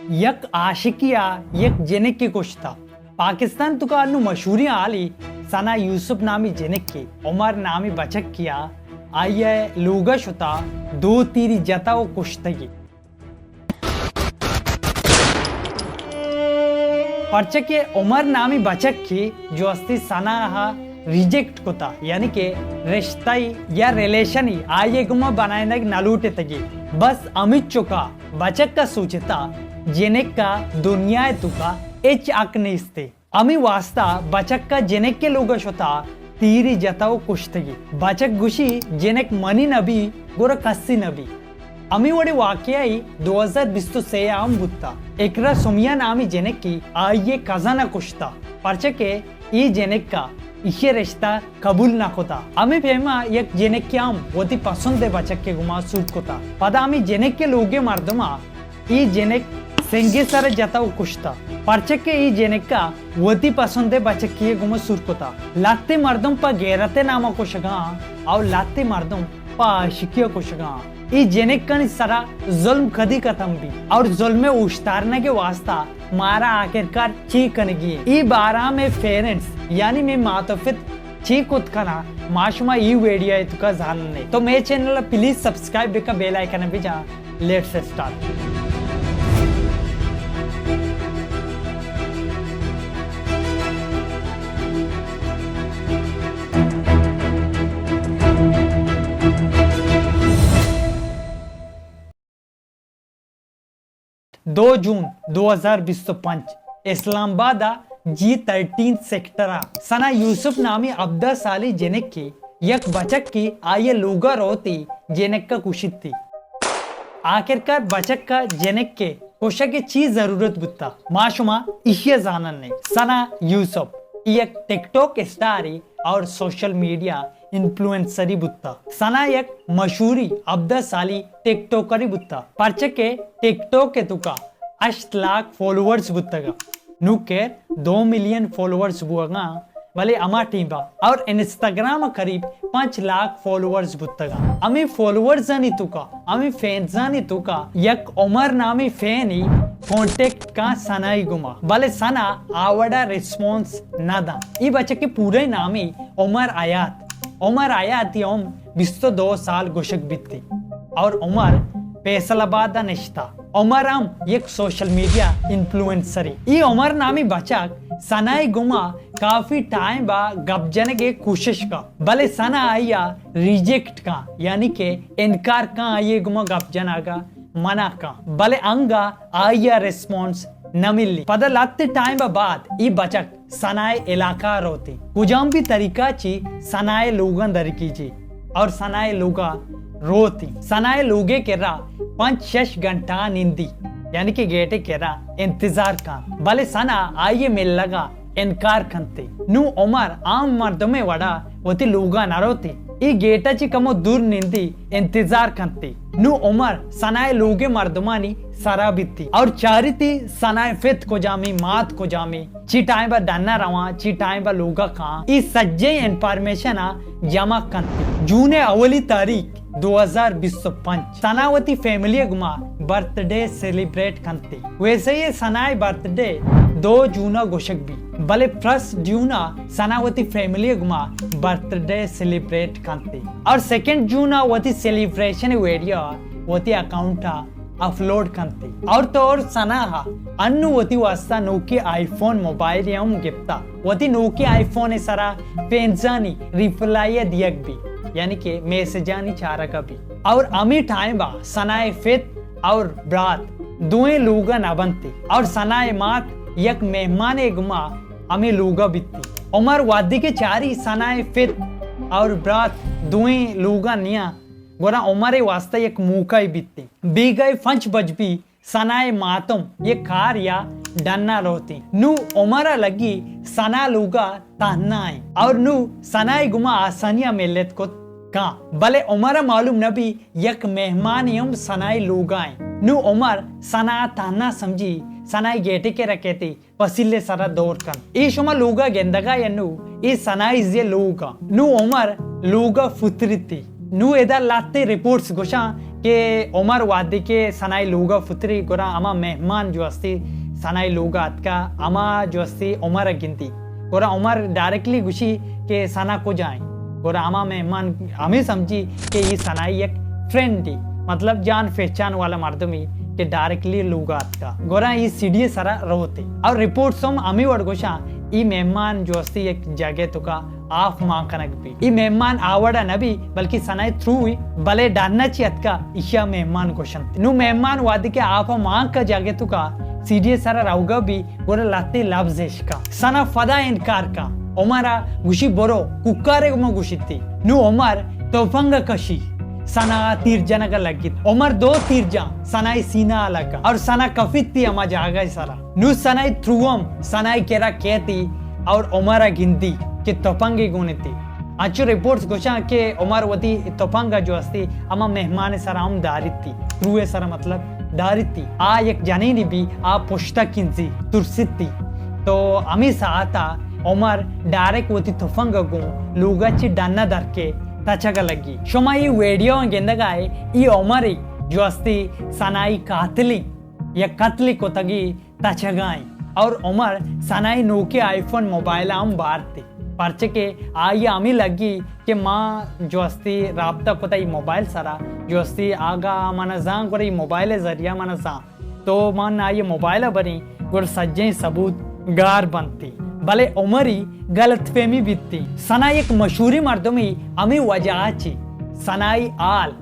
यक आशिकिया यक जेनेक की कुश्ता पाकिस्तान तुका अन्नु मशहूरी आली सना यूसुफ नामी जेनेक की उमर नामी बचक किया आये लोगश होता दो तीरी जता वो कुश्तगी पर्चे के उमर नामी बचक की जो अस्ति सना हा रिजेक्ट कोता यानी के रिश्ताई या रिलेशन ही आये गुमा बनाने की नलूटे तगी बस अमित चुका बचक का सूचिता जेनेक का दुनिया तुका एच अकनिस्ते अमी वास्ता बचक का जेनेक के लोगश होता तीरी जताओ कुश्तगी बचक गुशी जेनेक मनी नबी गोरा कस्सी नबी अमी वडे वाक्याई 2020 से आम बुत्ता एकरा सुमिया नामी जेनेक की आये कजाना कुश्ता परचके ई जेनेक का इसे रिश्ता कबूल ना कोता अमी फेमा एक जेनेक की आम वोती पसंद है बचक के गुमा सूट कोता पदा अमी जेनेक के लोगे मर्दमा ई जेनेक सेंगे सारे जताओ कुश्ता परचक के ई जेनेक का वोती पसंद है बचक की गुमा सूट कोता लाते मर्दम पा गैरते नामा कुशगा और लाते मर्दम पा आशिकिया कुशगा ई जेनेक का सरा जुल्म कदी खत्म भी और जुल्म में उश्तारने के वास्ता मारा आखिरकार चीक कनगी ई बारा में पेरेंट्स यानी में मातफित चीक उत्कना माशुमा ई वीडियो है तुका जानने तो मेरे चैनल प्लीज सब्सक्राइब बिका बेल आइकन भी जा लेट्स स्टार्ट 2 जून 2025 इस्लामाबाद G13 सेक्टर सना यूसुफ नामी अब्दा साली जेनेक की यक बचक की आये लोगा रोती जेनेक का कुशित थी आखिरकार बचक का जेनेक के कोशा की चीज जरूरत बुत्ता माशुमा इशिया जानन ने सना यूसुफ एक टिकटॉक स्टारी और सोशल मीडिया इन्फ्लुएंसरी बुत्ता सना एक मशहूरी अब्दा साली टिकटॉकरी बुत्ता परचके टिकटॉक के तुका 8 लाख फॉलोअर्स बुत्तगा नुके 2 मिलियन फॉलोअर्स बुआगा भले अमा टीम और इंस्टाग्राम करीब 5 लाख फॉलोअर्स बुत्तगा अमी फॉलोअर्स जानी तुका अमी फैंस जानी तुका यक उमर नामी फैन ही कॉन्टेक्ट का सनाई गुमा भले सना आवड़ा रिस्पॉन्स नादा ई बच्चे के पूरे नामी उमर आयात यौम 22 साल गुशक बित्ती और उमर फैसलाबाद निश्ता उमर हम एक सोशल मीडिया इन्फ्लुएंसरी ई उमर नामी बचक सनाई गुमा काफी टाइम बा गपजने के कोशिश का भले सना आया रिजेक्ट का यानी के इनकार का आये गुमा गपजना का मना का भले अंगा आया रिस्पॉन्स न मिली पता लाते टाइम बाद ई बचक सनाए इलाका रोती कुजाम भी तरीका ची सनाए लोगन दरकी ची और सनाए लोगा रोती सनाए लोगे के रा 5-6 घंटा नींदी यानी कि गेटे के रा इंतजार का भले सना आइए मिल लगा इनकार खनते नु उमर आम मर्दमे वड़ा वती लोगा न रोती ई गेटा ची कमो दूर निंदी इंतजार खनते नु उमर सनाए लोगे मर्दमानी सरा बित्ती और चारिती सनाए फित को जामी मात को जामी ची टाइम बा डन्ना रवा ची टाइम बा लोगा का ई सज्जे इंफॉर्मेशन जमा खनते जूने अवली तारीख 2025 सनावती फैमिली गुमा बर्थडे सेलिब्रेट करते वैसे ये सनाए बर्थडे 2 जूना गोशक भी भले 1 जूना सनावती फैमिली गुमा बर्थडे सेलिब्रेट करते और 2 जूना वती सेलिब्रेशन वीडियो वती अकाउंट अपलोड करते और तो और सना अन्नु वती वास्ता नोकिया आईफोन मोबाइल यम गिफ्ता वती नोकिया आईफोन सरा पेंजानी रिप्लाई दियक भी यानी के मैसेजानी चारा का भी और अमी टाइम बा सनाए फित और ब्रात दोए लोगा न बनते और सनाए मात यक मेहमान गुमा अमी लोगा बित्ती उमर वादी के चारी सनाए फित और ब्रात दोए लोगा निया गोरा उमरे वास्ता एक मौका ही बित्ती बी गए फंच बजबी सनाए मातम ये कार या डन्ना रोती नु उमरा लगी सना लोगा तान्नाए और नु सनाए गुमा आसानिया मेलेत को का भले उमर मालूम नबी यक मेहमान यम सनाए लोगाए नु उमर सना तान्ना समझी सनाए गेटे के रखेती पसिले सरा दौर कन ई शुमा लोगा गेंदगा यनु ई सनाए जे लोगा नु उमर लोगा फुतरिती नु एदा लाते रिपोर्ट्स गोशा के उमर वादी के सनाई लोगा फुतरी गोरा अमा मेहमान जो अस्ती सनाई लोगा अतका अमा जो अस्ती उमर गिनती गोरा उमर डायरेक्टली गुशी के सना को जाए गोरा अमा मेहमान हमें समझी कि ये सनाई एक फ्रेंड थी मतलब जान पहचान वाला मर्दमी के डायरेक्टली लोगा अतका गोरा ये सीढ़ी सारा रोते और रिपोर्ट सोम अमी वड गोशा ई मेहमान जो अस्ती एक जगह तो का आफ मां कनक भी ई मेहमान आवड़ा नबी बल्कि सनाई थ्रू हुई भले डालना चियत का इशा मेहमान क्वेश्चन नु मेहमान वादी के आप मां का जगह तो का सीधे सारा राउगा भी गोरा लाते लफ्जेश का सना फदा इनकार का उमरा गुशी बोरो कुकारे गुमा गुशीती नु उमर तोफंग कशी सना तीर जनक लगी उमर 2 तीर जा सनाई सीना अलग और सना कफित थी अमा जागा सारा नु सनाई थ्रुवम सनाई केरा कहती और उमरा गिनती के तोफंगे गुणती अच्छो रिपोर्ट्स गोशा के उमर वती तोफंगा जो अस्ती अमा मेहमान सारा हम दारित थी थ्रुए सारा मतलब दारित थी आ एक जानी भी आ पुश्ता किंजी तुरसित थी तो अमी साता उमर डायरेक्ट वती तोफंगा गो लोगाची डान्ना दर के तचगा लगी शोमा ये वीडियो गेंदगाय ये उमरी जो अस्ती सनाई कातली या कतली को तगी तचगाई और उमर सनाई नोके आईफोन मोबाइल आम बारती पर्चे के आई आमी लगी कि माँ जो अस्ती राब्ता को तई मोबाइल सारा जो अस्ती आगा मन जांग को मोबाइल जरिया मन जांग तो मन ये मोबाइल बनी गुर सज्जे सबूत गार बनती भले उमरी गलतफहमी बीतती सना एक मशहूरी मर्दमी अमी वजाची सनाई आल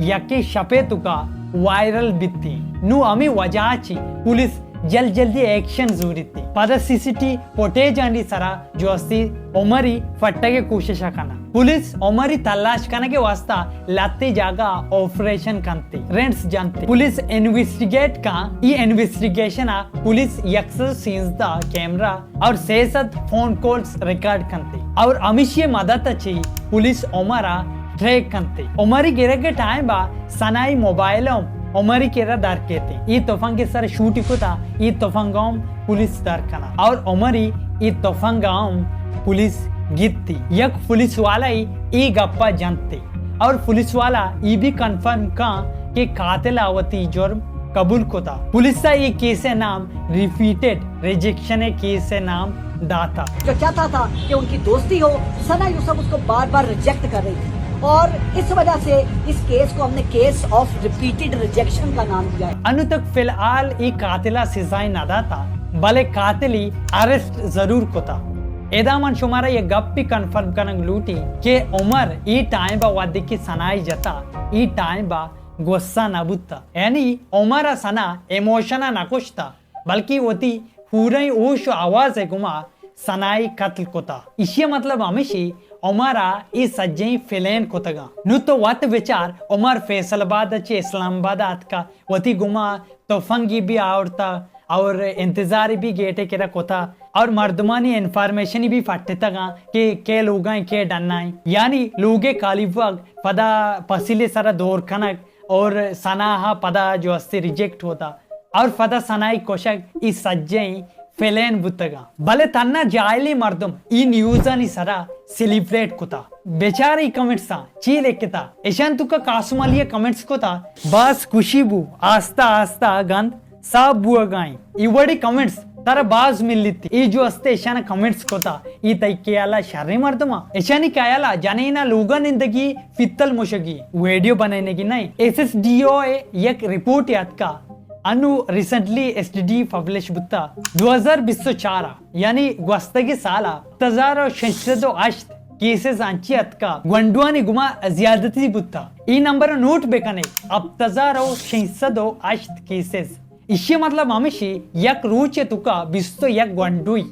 यके शपे तुका वायरल बीतती नु अमी वजाची पुलिस जल्दी एक्शन जूरीती पद सीसीटी फुटेज अंडी सरा जो अस्ती उमरी फट्टगे कोशिश करना पुलिस उमरी तलाश करने के वास्ता लाते जागा ऑपरेशन करती रेंट्स जानते पुलिस इन्वेस्टिगेट का ये इन्वेस्टिगेशन आ पुलिस यक्सर सीन्स दा कैमरा और सेसत फोन कॉल्स रिकॉर्ड करती और अमिशी मदद अच्छी पुलिस उमरा ट्रैक करती उमरी गिरे के टाइम बा सनाई मोबाइलों उमरी केरा दार कहते ये तोफान के सर शूट को था ये तोफांगाम पुलिस दार कना और उमरी ये तोफांगाम पुलिस गिरती यक पुलिस वाला ही ये गप्पा जानते और पुलिस वाला ये भी कंफर्म का कि कातिल आवती जुर्म कबूल को था पुलिस का ये केस है नाम रिपीटेड रिजेक्शन केस है नाम दाता जो चाहता था कि उनकी दोस्ती हो सना यूसुफ उसको बार बार रिजेक्ट कर रही थी और इस वजह से इस केस को हमने केस ऑफ रिपीटेड रिजेक्शन का नाम दिया है अनु तक फिलहाल ये कातिला सजाएं नदा था भले कातिली अरेस्ट जरूर को था एदा मन शुमारा ये गप भी कंफर्म करने लूटी के उमर ये टाइम बा वादी की सनाई जता ये टाइम बा गुस्सा नबुता यानी उमर सना इमोशना ना कुछ था बल्कि वो थी पूरी ओश आवाज है गुमा सनाई कत्ल को था इसी मतलब हमेशा उमरा ई सज्जई फिलेन कोतगा नु तो वत विचार उमर फैसलाबाद चे इस्लामाबाद आतका वती गुमा तो फंगी भी आवड़ता और इंतजार भी गेटे केरा कोता और मर्दमानी इंफॉर्मेशन भी फटते तगा के लोग के डन्ना यानी लोगे कालीवग पदा पसीले सारा दौर कनक और सनाहा पदा जो अस्ते रिजेक्ट होता और पदा सनाई कोशक ई सज्जई फेलेन बुतगा भले तन्ना जायली मर्दम ई न्यूज़ आणि सरा सेलिब्रेट कोता बेचारी कमेंट्स ता ची लेकेता एशान तुका कासुमालिया कमेंट्स कोता बस खुशीबू आस्ता आस्ता गंद सब बुआ गाई इवड़ी कमेंट्स तारा बाज मिलती ई जो अस्ते एशान कमेंट्स कोता ई तैकेयाला शर्री मर्दमा एशानी कायाला जानेना लोगा निंदगी फित्तल मुशगी वीडियो बनाने की नहीं एसएसडीओ एक रिपोर्ट याद का अनु रिसेंटली एसडीडी पब्लिश बुत्ता 2024 यानी gwastagi साला 1608 केसेस आंची अतका गंडुआनी गुमा ज्यादती बुत्ता ई नंबर नोट बेकने अब 1608 केसेस इसी मतलब हमेशा यक रूचे तुका बिस्तो यक गंडुई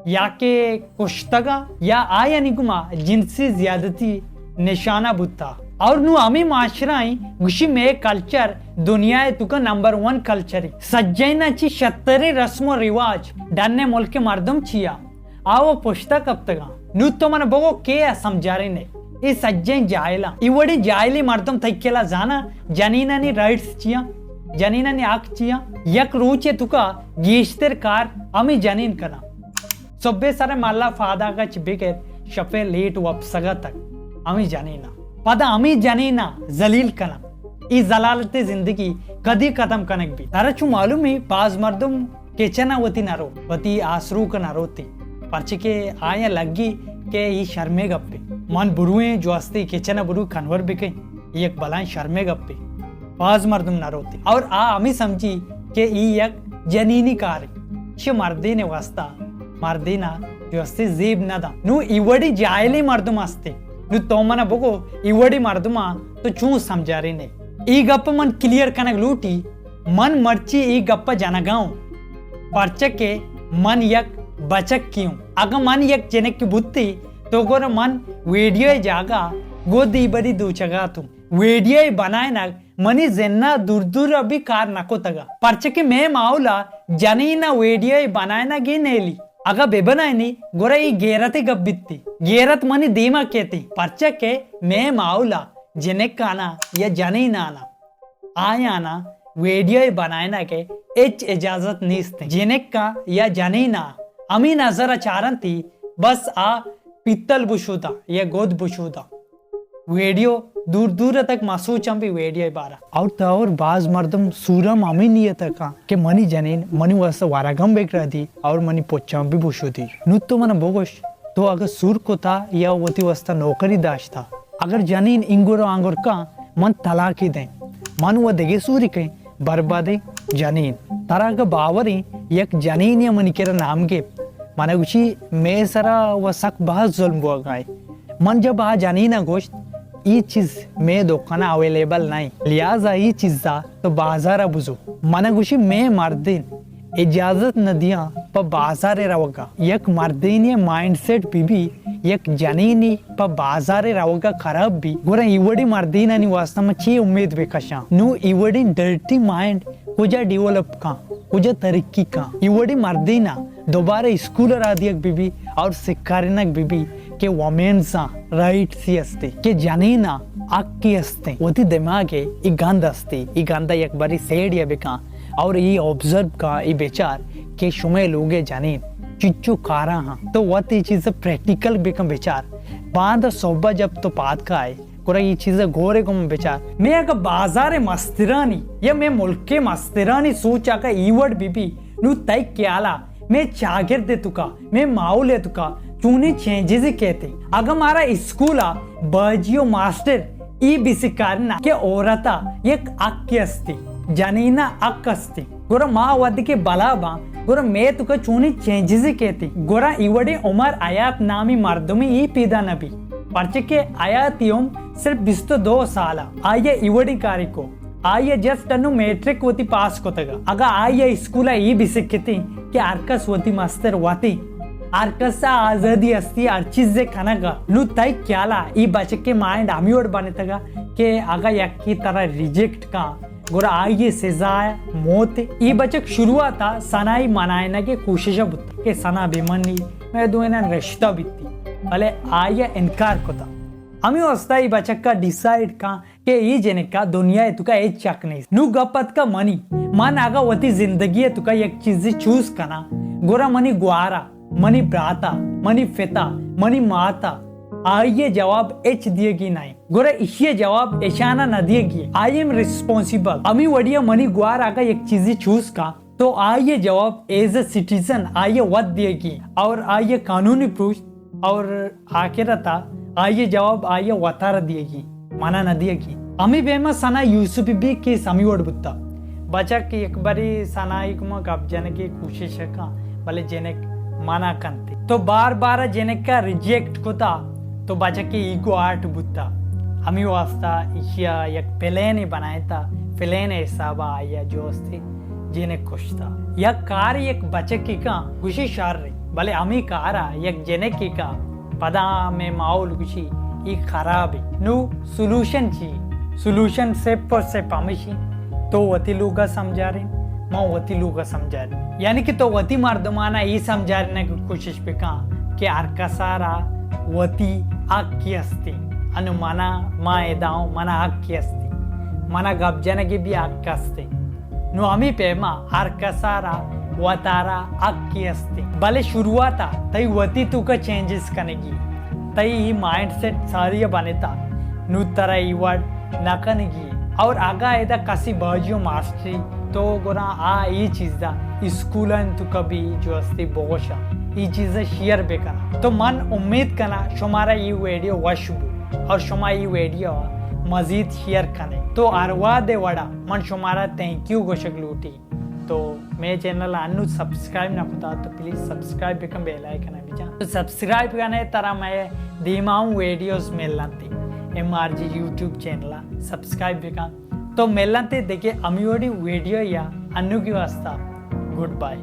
या के कुश्तगा या आयानी गुमा जिनसी ज्यादती निशाना बुत्ता और नु आमी माशराई गुशी में कल्चर दुनिया तुका नंबर 1 कल्चर सज्जैनाची 70 रस्म रिवाज डान्ने मुल्क मर्दम चिया आवो पुश्ता कब तक नु तो मन बगो के समझारे ने ई सज्जैन जायला इवड़ी जायली मर्दम तैकेला जाना जनीनानी राइट्स चिया जनीनानी आक चिया यक रूचे तुका गीश्तर कार आमी जनीन कना सब्बे सारे माला फादा का चिबिके शफे लेट वपसगा तक आमी जनीना पदा अमी जनीना जलील कना ई जलालते जिंदगी कदी खत्म कनक भी तारा चू मालूम है बाज मर्दम केचना वती नारो वती आसरू का नारो ती पर्चे के आया लगी के ई शर्मे गप्पे मन बुरुए जो अस्ते केचना बुरु कन्वर बिके ई एक बलान शर्मे गप्पे बाज मर्दम नारो ती और आ अमी समझी के ई एक जनीनी कार्य शे मर्दीने वास्ता मर्दीना जो अस्ते जीब नदा नु इवडी जायली मर्दम अस्ते नु तो मना बगो इवडी मर्दमा तो चू समझा रही ने ई गप्प मन क्लियर कनक लूटी मन मर्ची ई गप्प जनगांव पर्चक के मन यक बचक क्यों अगर मन यक जनक की बुद्धि तो गोर मन वीडियो जागा गोदी बड़ी दूचगा तुम वीडियो बनाए ना मनी जेन्ना दूर दूर अभी कार नको तगा पर्चक के मैं माउला जनी ना वीडियो बनाए ना गे नेली अगर बेबनाए नी गोरा ई गेरते गब्बित्ती गेरत मनी दीमा कहती पर्चक के मैं माउला जनक काना या जनी नाना आया ना वीडियो बनाना के एच इजाजत नीस्ते जिनेक का या जानी ना अमी नजर चारन थी बस आ पित्तल बुशुदा या गोद बुशुदा वीडियो दूर दूर तक मासू चंपी वीडियो बारा और बाज मर्दम सूरम अमी नियत का के मनी जनीन मनी वस वारागम बेक रही और मनी पोचम भी बुशुदी नुत्तो मन बोगोश तो अगर सूर को था या वती वस्ता नौकरी दाश्ता अगर जनीन इंगुरो आंगुर का मन तलाक ही दें मन वो देगे सूरी के बर्बादे जनीन तारा का बावरी एक जनीन या मनी केरा नाम के माने उसी मैं सरा वो सक बहुत जुल्म हुआ गाय मन जब आ जनीना गोश्त ये चीज मैं दुकाना अवेलेबल नहीं लिहाजा ये चीज दा तो बाजार बुझो मन उसी मैं मर्दिन इजाजत न दिया पर बाजार रवगा एक मर्दिनी माइंडसेट भी एक जनीनी पर बाजार रवगा खराब भी गोरा इवड़ी मर्दीन आणि वास्तव में ची उम्मीद बेकशा नु इवड़ी डर्टी माइंड कुजा डेवलप का कुजा तरक्की का इवड़ी मर्दीना दोबारा स्कूल रादियक बीबी और सिक्कारिनक बीबी के वमेन्सा राइट सी असते के जनीना अक्की असते वती दिमागे ई गंध असते ई गंधा एक बारी सेड या बेका और ये ऑब्जर्व का ये बेचार के शुमे लोगे जनीन चिच्चू कारा हाँ तो वत ये चीज प्रैक्टिकल बेकम बेचार बांध सोबा जब तो पात का आए कोरा ये चीज गोरे को बेचार मैं अगर बाजार मस्तिरानी या मैं मुल्क के मस्तिरानी सोचा का ईवर्ड बीबी नु तय क्याला मैं चागिर दे तुका मैं माऊ ले तुका चूने चेंजेस कहते अगर हमारा स्कूल आ बजियो मास्टर ई बिसिकारना के औरता एक अक्की अस्ती जनीना अक्क अस्ती गोरा माँ वद के बलाबा गोरा मैं तुका चूनी चेंजेस कहती गोरा इवड़े उमर आयात नामी मर्दमी ई पीदा नबी पर्चे के आयात योम सिर्फ 22 साल आये इवड़ी कारी को आये जस्ट अनु मैट्रिक वती पास को तगा अगर आये स्कूल ई बिसिकती के आर्कस वती मास्टर वती आर्कसा आजादी अस्ती हर चीज से खाना नु तय क्याला ई बच्चे के माइंड आमीवड़ बने तगा के अगर यक की तरह रिजेक्ट का गोरा आइए सजाया मौत ई बचक शुरुआत था सनाई मनायना के कोशिश बुत्ता के सना बेमनी मैं दोना रिश्ता बित्ती भले आया इनकार को था हमें वस्ता ई बचक का डिसाइड का के ई जने का दुनिया है तुका एक चक नहीं नु गपत का मनी मन आगा वती जिंदगी है तुका एक चीज चूज करना गोरा मनी ग्वारा मनी ब्राता मनी फेता मनी माता आइए जवाब एच दिएगी नहीं गोरा इसे जवाब ऐशाना न दिएगी आई एम रिस्पॉन्सिबल अमी वडिया मनी ग्वार आगा एक चीज चूज का तो आइए जवाब एज ए सिटीजन आइए वत दिएगी और आइए कानूनी प्रूफ और आखिरता आइए जवाब आइए वतार दिएगी माना न दिएगी अमी बेमा सना यूसुफ भी के समी वड बुत्ता बचा की एक बारी सना एक म कब्जने की कोशिश का भले जेने माना कंते तो बार बार जेने का रिजेक्ट को था तो बचा के ईगो आर्ट बुत्ता हमी वास्ता इशिया एक प्लेन बनाया था प्लेन हिसाब आया जो थे जेने खुश था यह कार एक बच्चे की का खुशी शार रही भले हमी कारा एक जेने की का पदा में माहौल खुशी ये खराब है नु सोल्यूशन चाहिए सोल्यूशन से पर से पामिशी तो वती लोग समझा रहे माँ वती लोग समझा रहे यानी कि तो वती मर्दमाना ये समझा रहे की कोशिश पे कहा कि आरकासारा वती आक्की अस्ती अनु मना मा एदाओ मना आक्की अस्ती मना गब्जन की भी आक्की अस्ती नु अमी पेमा आरकासारा वतारा आक्की अस्ती भले शुरुआत तई वती तू का चेंजेस कनेगी तई ही माइंड सेट सारी बनेता नु तरा ई वर्ड ना कनेगी और आगा एदा कासी बाजियो मास्टरी तो गोरा आ ये चीज़ा स्कूलन तो कभी जो अस्ती बोशा ये चीज़ें शेयर बेकना तो मन उम्मीद करना शुमारा ये वीडियो वशबू और शुमा ये वीडियो मजीद शेयर करें तो अरवा दे वड़ा मन शुमारा थैंक यू गोशक लूटी तो मेरे चैनल अन्नू सब्सक्राइब ना होता तो प्लीज़ सब्सक्राइब बेकम बेल आइकन है बिचा तो सब्सक्राइब करने तरह मैं दीमाऊँ वीडियोस मिलती MRG यूट्यूब चैनल सब्सक्राइब बेकम तो मिलते देखिए अमियोडी वीडियो या अन्नू की वास्ता गुड बाय।